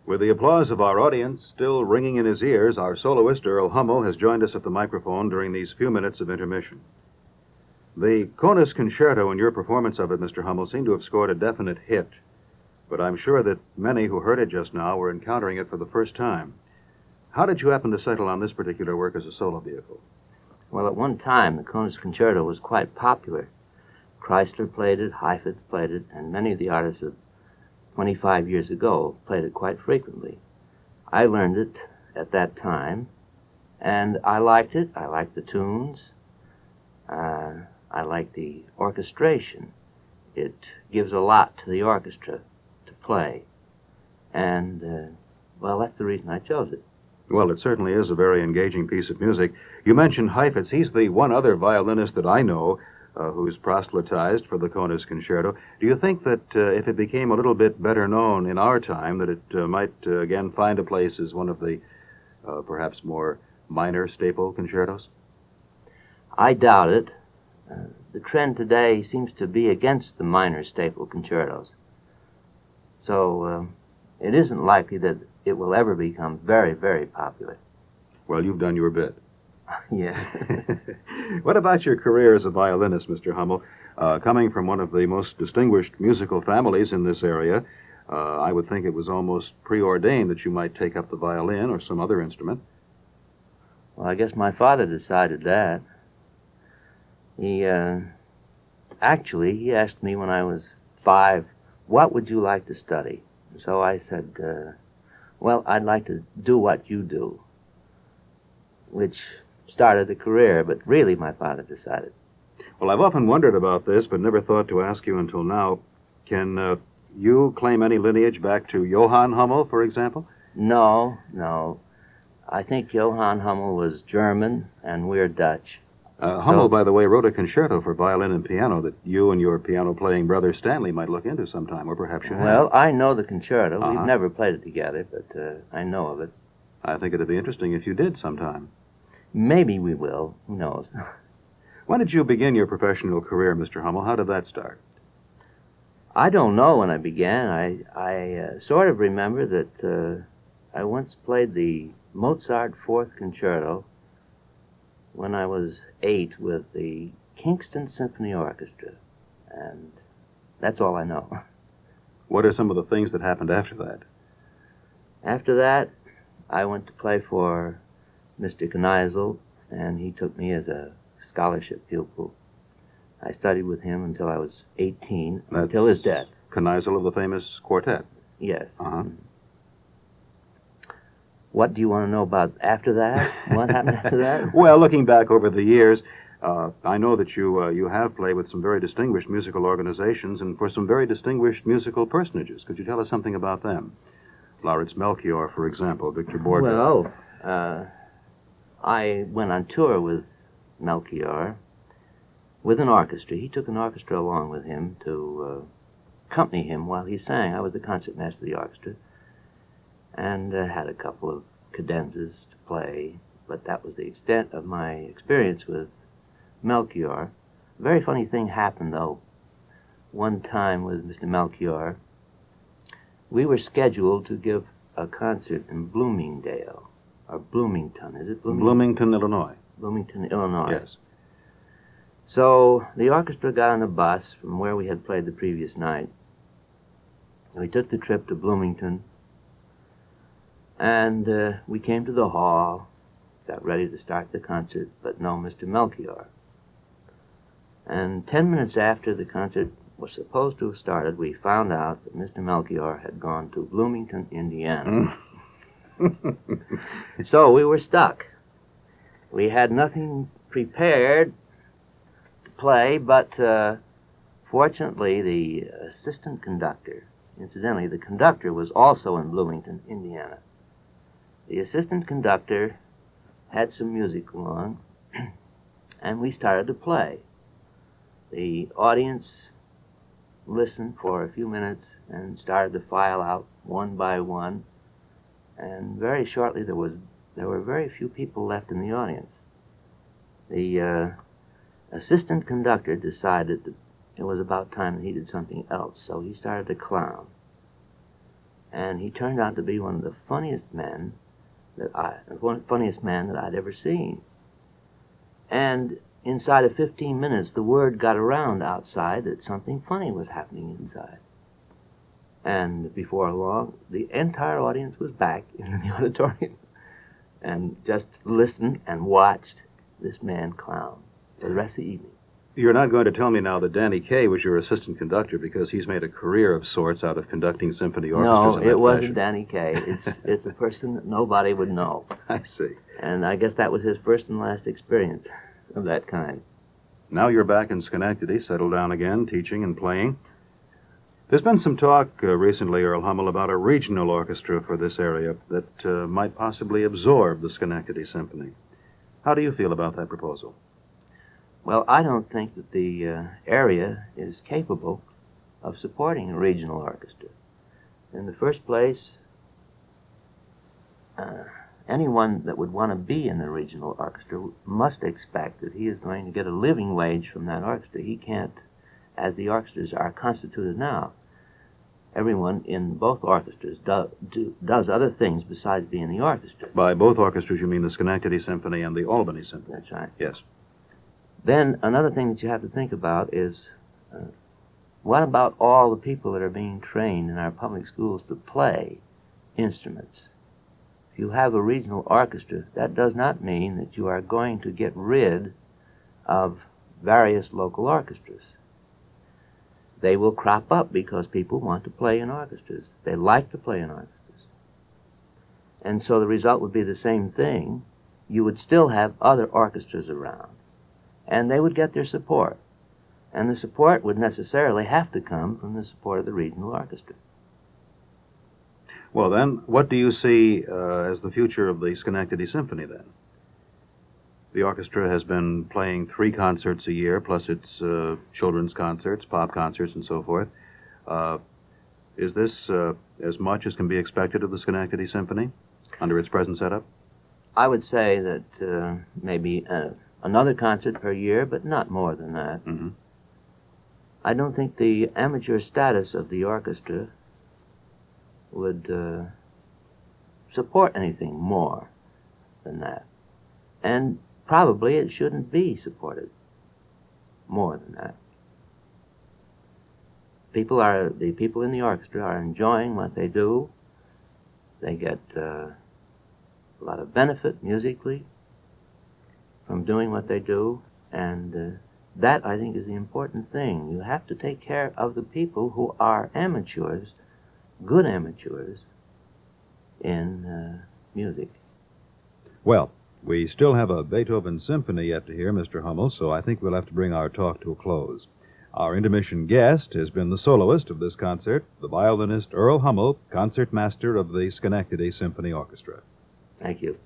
With the applause of our audience still ringing in his ears, our soloist, Earle Hummel, has joined us at the microphone during these few minutes of intermission. The Conus Concerto and your performance of it, Mr. Hummel, seem to have scored a definite hit. But I'm sure that many who heard it just now were encountering it for the first time. How did you happen to settle on this particular work as a solo vehicle? Well, at one time, the Conus Concerto was quite popular. Chrysler played it, Heifetz played it, and many of the artists of 25 years ago played it quite frequently. I learned it at that time, and I liked it. I liked the tunes. I liked the orchestration. It gives a lot to the orchestra to play. And, well, that's the reason I chose it. Well, it certainly is a very engaging piece of music. You mentioned Heifetz. He's the one other violinist that I know who's proselytized for the Conus Concerto. Do you think that if it became a little bit better known in our time, that it might again find a place as one of the perhaps more minor staple concertos? I doubt it. The trend today seems to be against the minor staple concertos. So it isn't likely that it will ever become very, very popular. Well, you've done your bit. Yeah. What about your career as a violinist, Mr. Hummel? Coming from one of the most distinguished musical families in this area, I would think it was almost preordained that you might take up the violin or some other instrument. Well, I guess my father decided that. He asked me when I was 5, what would you like to study? So I said, well, I'd like to do what you do, which started a career, but really my father decided. Well, I've often wondered about this, but never thought to ask you until now. Can you claim any lineage back to Johann Hummel, for example? No. I think Johann Hummel was German, and we're Dutch. Hummel, by the way, wrote a concerto for violin and piano that you and your piano-playing brother Stanley might look into sometime, or perhaps you have. Well, I know the concerto. We've never played it together, but I know of it. I think it'd be interesting if you did sometime. Maybe we will. Who knows? When did you begin your professional career, Mr. Hummel? How did that start? I don't know when I began. I sort of remember that I once played the Mozart Fourth Concerto when I was 8 with the Kingston Symphony Orchestra, and that's all I know. What are some of the things that happened after that? After that, I went to play for Mr. Kneitel, and he took me as a scholarship pupil. I studied with him until I was 18, until his death. Kneitel of the famous quartet? Yes. Uh-huh. What do you want to know about after that? What happened after that? Well, looking back over the years, I know that you have played with some very distinguished musical organizations and for some very distinguished musical personages. Could you tell us something about them? Lauritz Melchior, for example, Victor Borge. Well, I went on tour with Melchior with an orchestra. He took an orchestra along with him to accompany him while he sang. I was the concertmaster of the orchestra, and had a couple of cadenzas to play, but that was the extent of my experience with Melchior. A very funny thing happened, though. One time with Mr. Melchior, we were scheduled to give a concert in Bloomingdale, or Bloomington, is it Bloomington? Bloomington, Illinois. Bloomington, Illinois. Yes. So the orchestra got on a bus from where we had played the previous night. We took the trip to Bloomington, and we came to the hall, got ready to start the concert, but no Mr. Melchior. And 10 minutes after the concert was supposed to have started, we found out that Mr. Melchior had gone to Bloomington, Indiana. So we were stuck. We had nothing prepared to play, but fortunately the assistant conductor, incidentally, the conductor was also in Bloomington, Indiana. The assistant conductor had some music along, and we started to play. The audience listened for a few minutes and started to file out one by one, and very shortly there were very few people left in the audience. The assistant conductor decided that it was about time that he did something else, so he started to clown. And he turned out to be one of the funniest men that I'd ever seen. And inside of 15 minutes, the word got around outside that something funny was happening inside. And before long, the entire audience was back in the auditorium and just listened and watched this man clown for the rest of the evening. You're not going to tell me now that Danny Kaye was your assistant conductor because he's made a career of sorts out of conducting symphony orchestras. No, it wasn't Danny Kaye. It's a person that nobody would know. I see. And I guess that was his first and last experience of that kind. Now you're back in Schenectady, settled down again, teaching and playing. There's been some talk recently, Earle Hummel, about a regional orchestra for this area that might possibly absorb the Schenectady Symphony. How do you feel about that proposal? Well, I don't think that the area is capable of supporting a regional orchestra. In the first place, anyone that would want to be in the regional orchestra must expect that he is going to get a living wage from that orchestra. He can't, as the orchestras are constituted now. Everyone in both orchestras does other things besides being in the orchestra. By both orchestras, you mean the Schenectady Symphony and the Albany Symphony? That's right. Yes. Then another thing that you have to think about is what about all the people that are being trained in our public schools to play instruments? If you have a regional orchestra, that does not mean that you are going to get rid of various local orchestras. They will crop up because people want to play in orchestras. They like to play in orchestras. And so the result would be the same thing. You would still have other orchestras around, and they would get their support. And the support would necessarily have to come from the support of the regional orchestra. Well, then, what do you see as the future of the Schenectady Symphony, then? The orchestra has been playing 3 concerts a year, plus its children's concerts, pop concerts, and so forth. Is this as much as can be expected of the Schenectady Symphony under its present setup? I would say that maybe another concert per year, but not more than that. Mm-hmm. I don't think the amateur status of the orchestra would support anything more than that. And probably it shouldn't be supported more than that. The people in the orchestra are enjoying what they do. They get a lot of benefit musically from doing what they do, and that, I think, is the important thing. You have to take care of the people who are amateurs, good amateurs, in music. Well, we still have a Beethoven symphony yet to hear, Mr. Hummel, so I think we'll have to bring our talk to a close. Our intermission guest has been the soloist of this concert, the violinist Earle Hummel, concertmaster of the Schenectady Symphony Orchestra. Thank you.